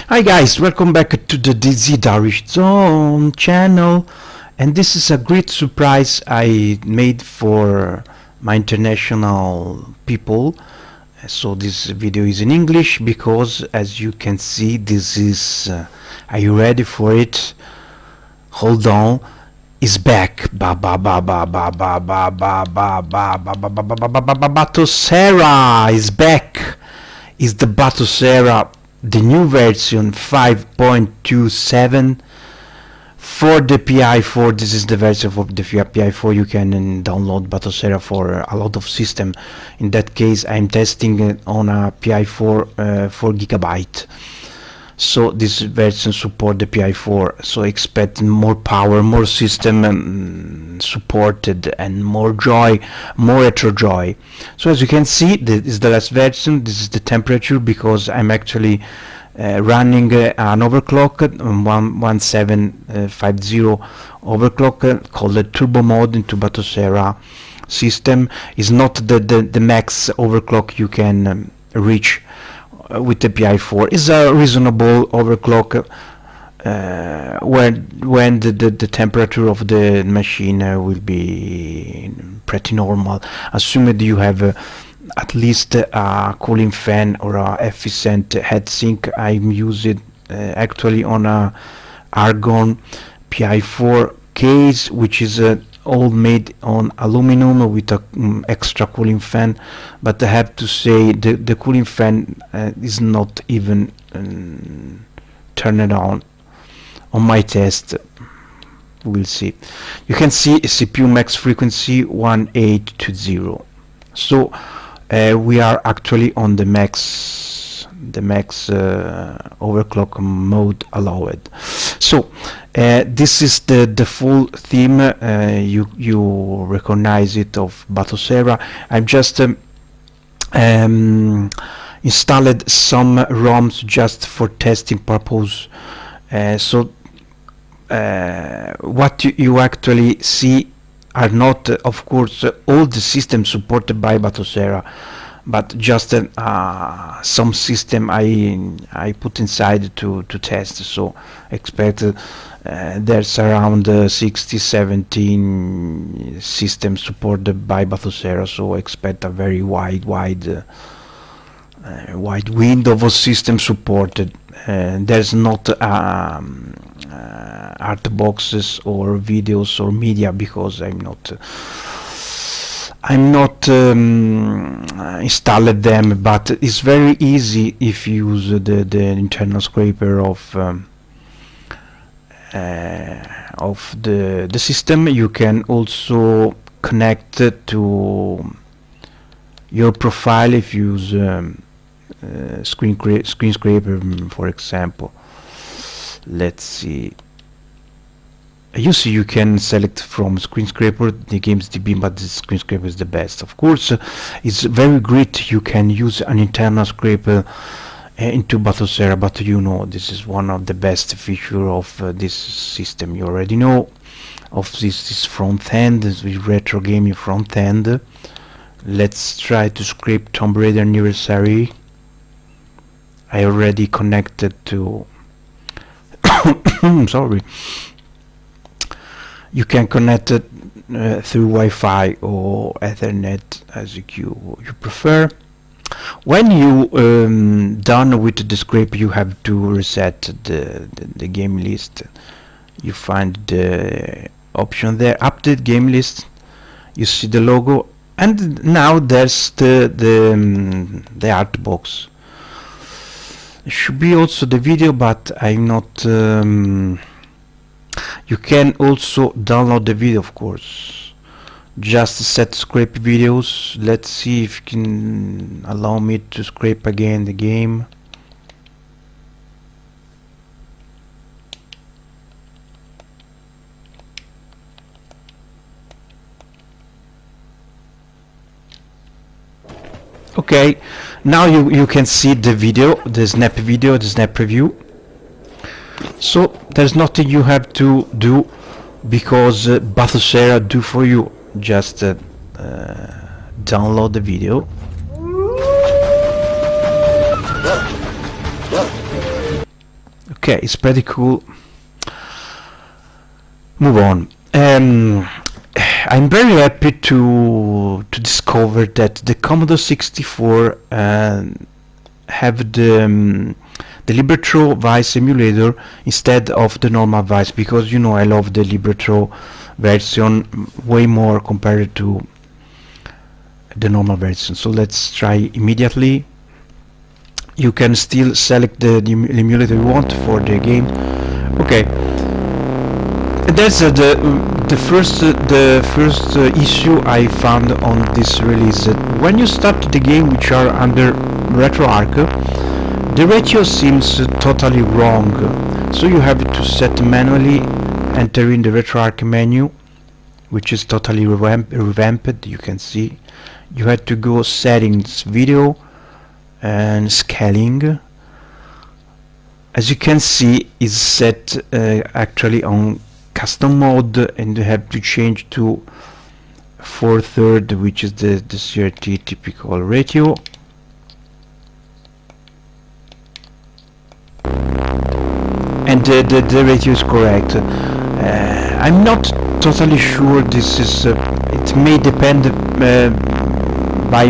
Hi guys, welcome back to the Darish Zone channel, and this is a great surprise I made for my international people. So this video is in English because, as you can see, this is are you ready for it? Hold on, is back. Batocera is back. Is the Batocera, the new version 5.27 for the Pi4. This is the version for the Pi4. You can download Batocera for a lot of system. In that case, I'm testing it on a Pi4 4 GB. So this version support the Pi4, so expect more power, more system supported, and more joy, more retro joy. So as you can see, this is the last version. This is the temperature because I'm actually running an overclock, 1750 overclock called the turbo mode into Batocera system. Is not the max overclock you can reach with the Pi4. Is a reasonable overclock when the temperature of the machine will be pretty normal, assuming you have at least a cooling fan or a efficient heatsink. I'm using actually on a argon Pi4 case, which is all made on aluminum with a extra cooling fan, but I have to say the cooling fan is not even turned on my test. We'll see. You can see CPU max frequency 1820. So we are actually on the max overclock mode allowed. So this is the full theme. You recognize it of Batocera. I've just installed some ROMs just for testing purpose. So what you actually see are not, of course, all the systems supported by Batocera, but just some system I put inside to test. So expect there's around 60-70 systems supported by Batocera, so expect a very wide window of system supported. There's not art boxes or videos or media because I'm not installed them, but it's very easy if you use the internal scraper of the system. You can also connect to your profile if you use screen scraper, for example. Let's see. You see, you can select from screen scraper the games DB, but the screen scraper is the best. Of course, it's very great. You can use an internal scraper into Batocera, but you know this is one of the best feature of this system. You already know of this front end, this retro gaming front end. Let's try to scrape Tomb Raider Anniversary. I already connected to sorry. You can connect it through Wi-Fi or Ethernet as you prefer. When you done with the scrape, you have to reset the game list. You find the option there, update game list. You see the logo, and now there's the art box. It should be also the video, but I'm not. You can also download the video, of course. Just set scrape videos. Let's see if you can allow me to scrape again the game. Okay, now you can see the video, the snap video, the snap preview. So there's nothing you have to do because Batocera do for you. Just download the video. Okay, it's pretty cool. Move on. I'm very happy to discover that the Commodore 64 have the Libretro Vice emulator instead of the normal Vice, because you know I love the Libretro version way more compared to the normal version. So let's try immediately. You can still select the emulator you want for the game. Okay, that's the first issue I found on this release. When you start the game, which are under RetroArch, the ratio seems totally wrong, so you have to set manually, enter in the RetroArch menu, which is totally revamped. You can see you had to go settings, video, and scaling. As you can see, is set actually on custom mode, and you have to change to 4/3, which is the CRT typical ratio. And the ratio is correct. I'm not totally sure this is it may depend by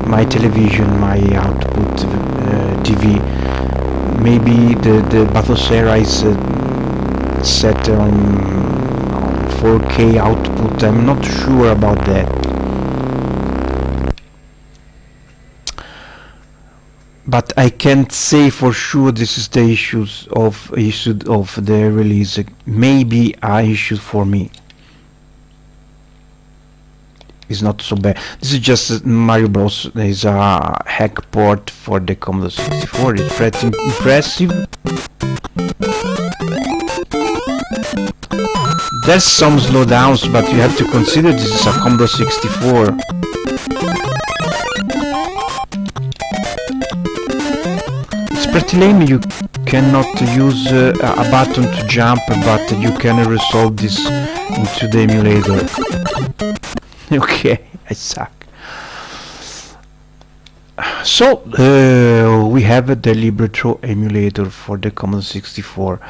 my television, my output TV. Maybe the Batocera is set on 4K output. I'm not sure about that. But I can't say for sure this is the issue of the release. Maybe a issue for me. It's not so bad. This is just Mario Bros. There is a hack port for the Commodore 64. It's pretty impressive. There's some slowdowns, but you have to consider this is a Commodore 64. It's pretty lame. You cannot use a button to jump, but you can resolve this into the emulator. Okay, I suck. So we have the Libretro emulator for the Commodore 64,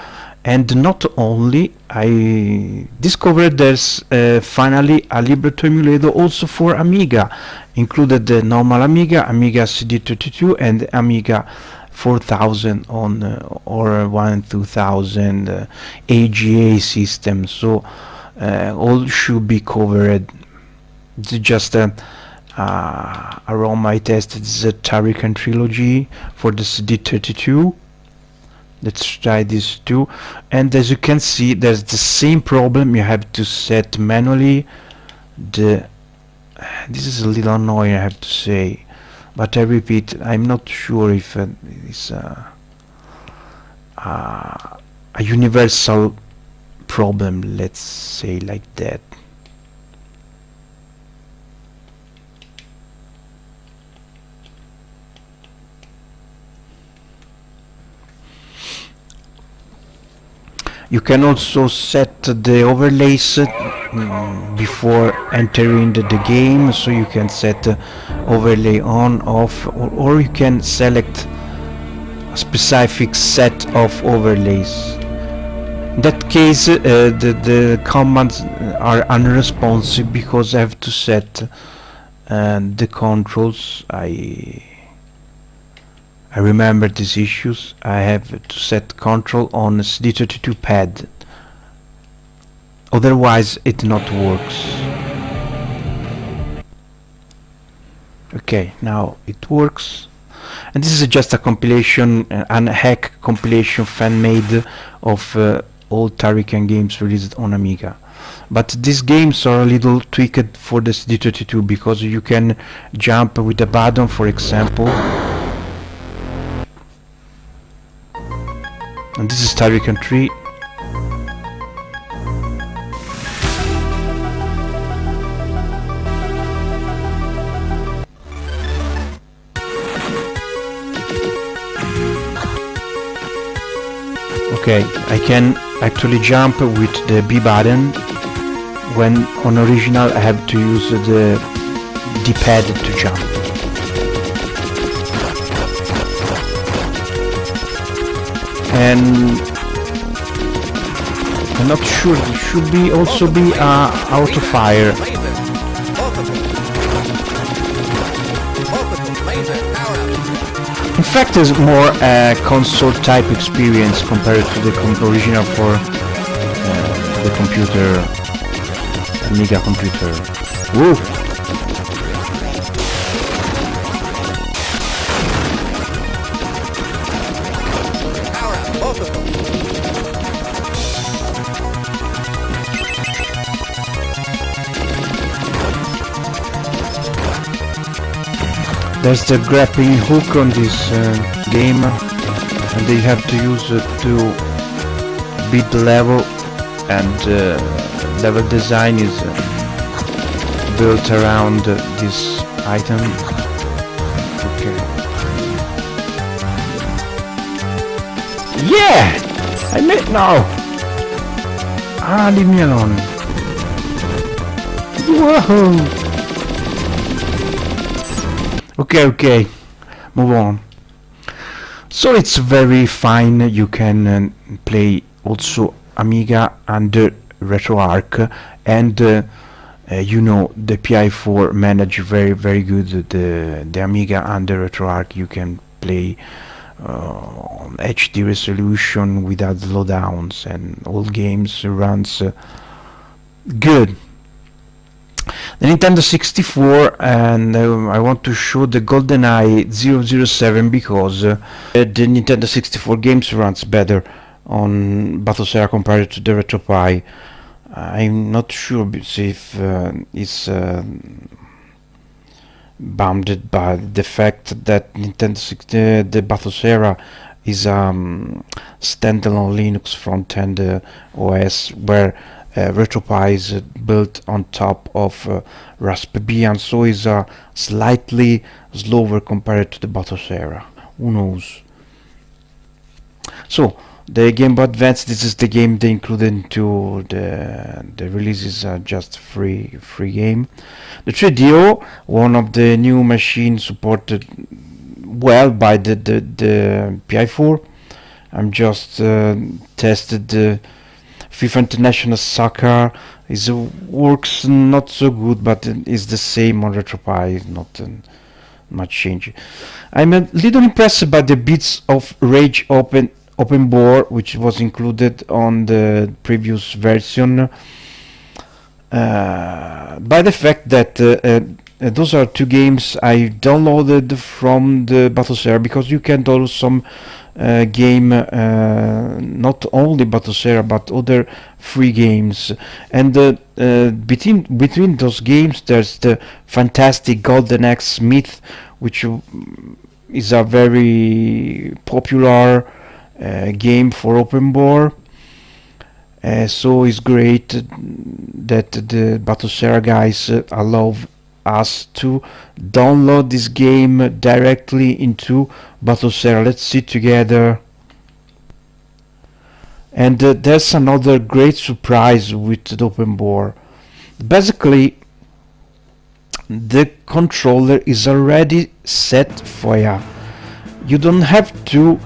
and not only, I discovered there's finally a Libretro emulator also for Amiga, included the normal Amiga, Amiga CD32, and Amiga 4000 on or 1200 AGA system. So all should be covered. This is just a ROM I tested. This is a Tarikan trilogy for the CD32. Let's try this too. And as you can see, there's the same problem. You have to set manually the. This is a little annoying, I have to say, but I repeat, I'm not sure if it's a universal problem. Let's say like that. You can also set the overlays before entering the game, so you can set overlay on, off, or you can select a specific set of overlays. In that case, the commands are unresponsive because I have to set the controls. I remember these issues. I have to set control on CD32 pad, otherwise it not works. Okay, now it works, and this is just a compilation, an hack compilation fan-made of all Tarikan games released on Amiga. But these games are a little tweaked for the CD32 because you can jump with a button, for example. And this is Tarikan 3. Okay, I can actually jump with the B button. When on original I have to use the D-pad to jump. and I'm not sure, it should be also be auto fire. In fact, it's more a console type experience compared to the original for the computer, Amiga computer. Woo! There's the grappling hook on this game, and they have to use it to beat the level, and level design is built around this item. Okay. Yeah! I made now! Ah, leave me alone. Whoa! Okay, move on. So it's very fine. You can play also Amiga under RetroArch, and you know the Pi4 manage very good the Amiga under RetroArch. You can play HD resolution without slowdowns, and all games runs good. The Nintendo 64, and I want to show the GoldenEye 007 because the Nintendo 64 games runs better on Batocera compared to the RetroPie. I'm not sure if it's bounded by the fact that the Batocera is standalone Linux front-end OS, where RetroPie is built on top of Raspberry Pi, and so is slightly slower compared to the Batocera. Who knows? So the Game Boy Advance, this is the game they included into the releases, just free game. The 3DO, one of the new machines supported well by the Pi4. I'm just tested the FIFA International Soccer. It works not so good, but it's the same on RetroPie. Not much change. I'm a little impressed by the bits of Rage open board, which was included on the previous version. By the fact that those are two games I downloaded from the Batocera, because you can download some game, not only Batocera but other free games, and between those games there's the fantastic Golden Axe Myth, which is a very popular game for open board. So it's great that the Batocera guys allow us to download this game directly into Batocera. Let's see together. And there's another great surprise with the open board. Basically, the controller is already set for you. You don't have to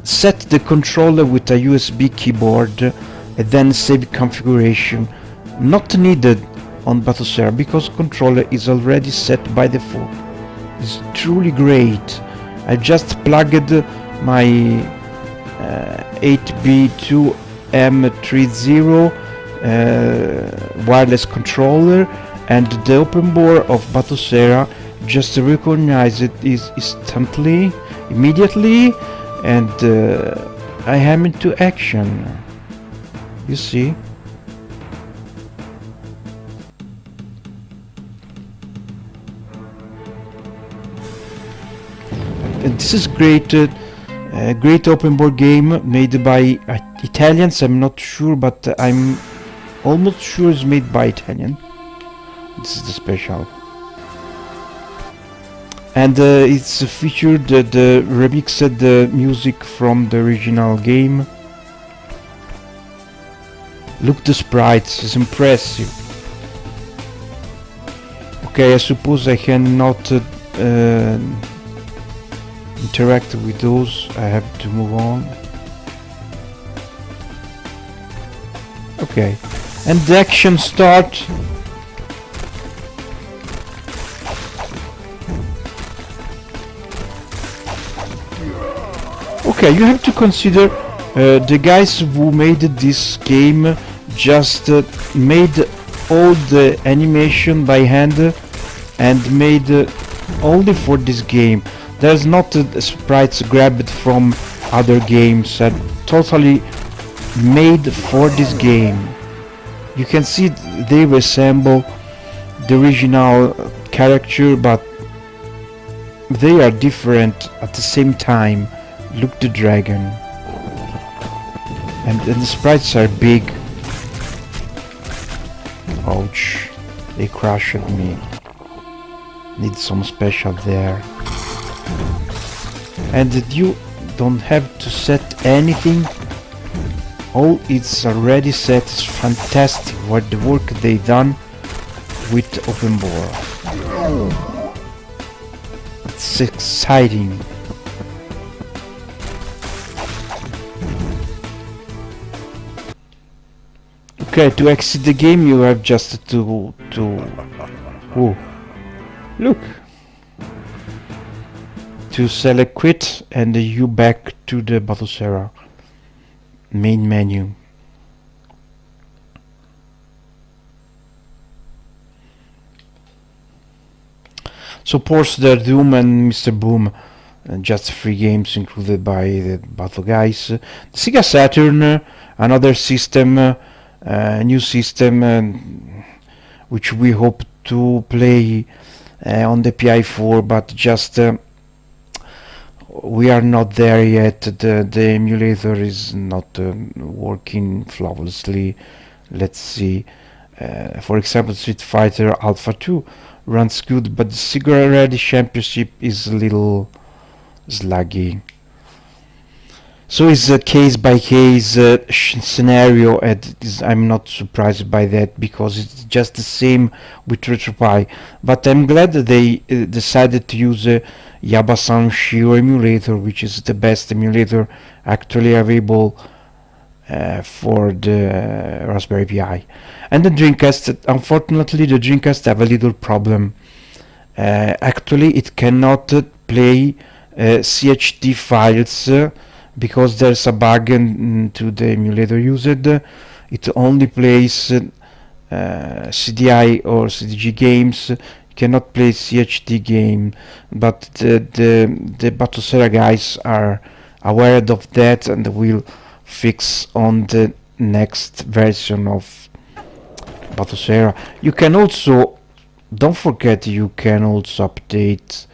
set the controller with a USB keyboard and then save configuration. Not needed on Batocera, because controller is already set by default. It's truly great. I just plugged my 8B2M30 wireless controller, and the open board of Batocera just recognized it is instantly, immediately, and I am into action. You see? And this is great, great open board game made by Italians. I'm not sure, but I'm almost sure it's made by Italian. This is the special. And it's featured the remixed music from the original game. Look, the sprites, it's impressive. Okay, I suppose I cannot interact with those. I have to move on. Okay, and the action start. Okay, you have to consider the guys who made this game just made all the animation by hand and made only for this game. There's not sprites grabbed from other games, totally made for this game. You can see they resemble the original character, but they are different at the same time. Look, the dragon, and the sprites are big. Ouch, they crushed me. Need some special there. And you don't have to set anything. All it's already set. Is fantastic what the work they done with open bore. It's exciting. Okay, to exit the game you have just to oh, look, to select quit and you back to the Batocera main menu. Supports the Doom and Mr. Boom, just 3 games included by the Battle guys. The Sega Saturn, another system, new system, which we hope to play on the Pi4, but just we are not there yet. The emulator is not working flawlessly. Let's see. For example, Street Fighter Alpha 2 runs good, but the Sega Ready Championship is a little sluggy. So it's a case-by-case scenario, and I'm not surprised by that because it's just the same with RetroPie. But I'm glad that they decided to use Yabasan Shiro emulator, which is the best emulator actually available for the Raspberry Pi. And the Dreamcast, unfortunately, the Dreamcast have a little problem. Actually, it cannot play CHD files. Because there's a bug to the emulator used. It only plays CDI or CDG games. You cannot play CHD game, but the Batocera guys are aware of that and will fix on the next version of Batocera. You can also, don't forget, you can also update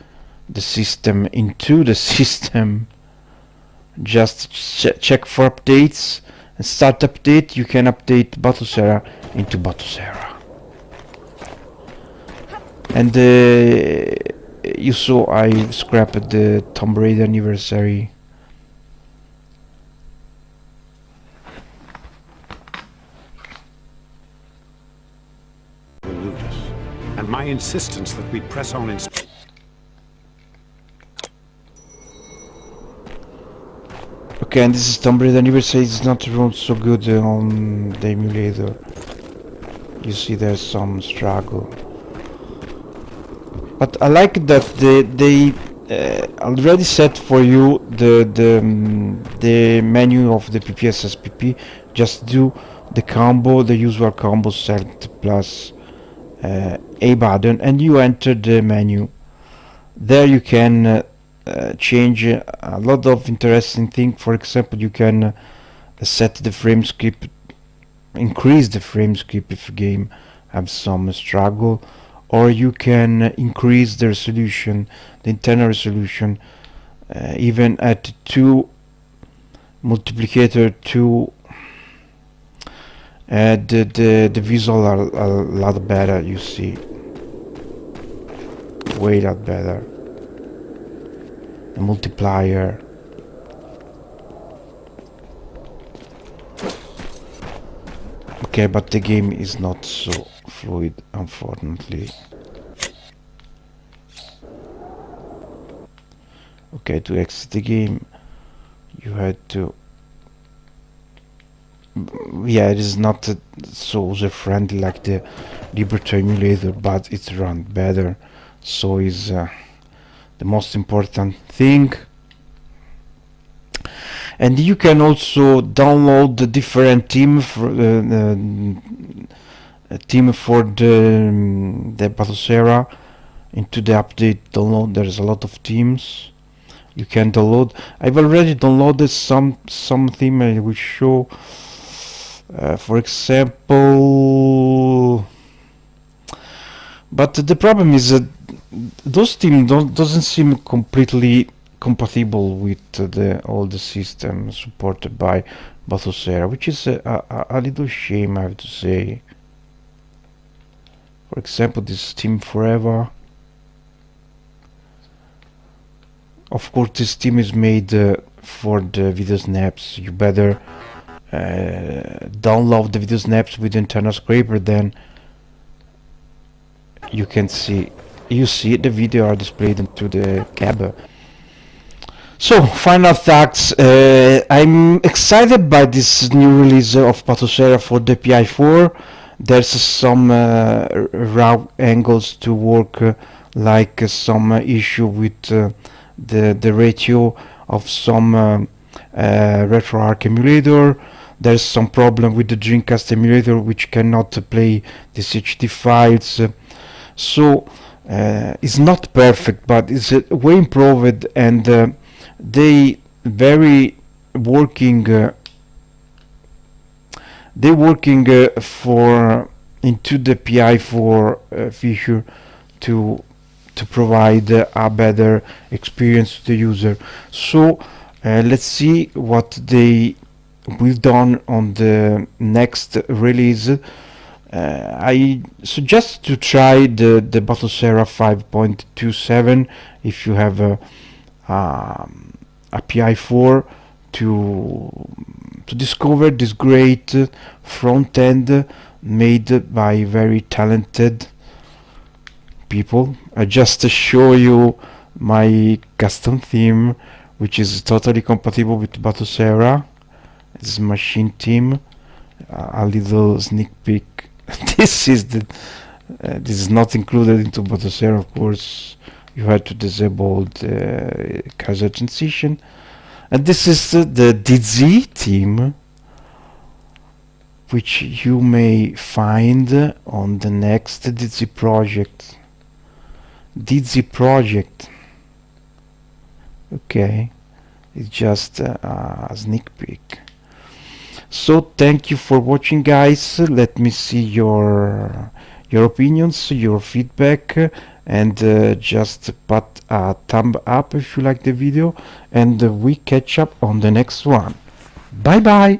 the system into the system. Just check for updates and start update. You can update Batocera into Batocera. And you saw I scrapped the Tomb Raider anniversary. And my insistence that we press on in. Okay, and this is Tomb Raider anniversary. It's not run so good on the emulator. You see there's some struggle. But I like that they already set for you the menu of the PPSSPP. Just do the combo, the usual combo, select plus A button, and you enter the menu. There you can change a lot of interesting things. For example, you can set the frame skip, increase the frame skip if a game has some struggle, or you can increase the resolution, the internal resolution, even at 2 multiplicator 2. The visual are a lot better, you see, way lot better. The multiplier. Okay, but the game is not so fluid, unfortunately. Okay, to exit the game you had to, yeah, it is not so user friendly like the Libretto emulator, but it runs better, so is the most important thing. And you can also download the different theme for the Batocera into the update download. There's a lot of themes you can download. I've already downloaded some theme I will show. For example, but the problem is that those themes doesn't seem completely compatible with all the systems supported by Batocera, which is a little shame, I have to say. For example, this theme Forever. Of course, this theme is made for the video snaps. You better download the video snaps with internal scraper, then you can see the video are displayed into the cab. So, final thoughts. I'm excited by this new release of Batocera for the Pi4. There's some raw angles to work, like some issue with the ratio of some RetroArch emulator. There's some problem with the Dreamcast emulator, which cannot play these HD files. So it's not perfect, but it's way improved, and they very working for into the Pi4 feature to provide a better experience to the user. So let's see what they will done on the next release. I suggest to try the Batocera 5.27 if you have a Pi4 to discover this great front end made by very talented people. I just show you my custom theme, which is totally compatible with Batocera. It's machine theme. A little sneak peek. This is not included into Batocera, of course. You have to disable the cursor transition. And this is the DZ theme, which you may find on the next DZ project. Okay, it's just a sneak peek. So thank you for watching, guys. Let me see your opinions, your feedback, and just put a thumb up if you like the video, and we catch up on the next one. Bye bye.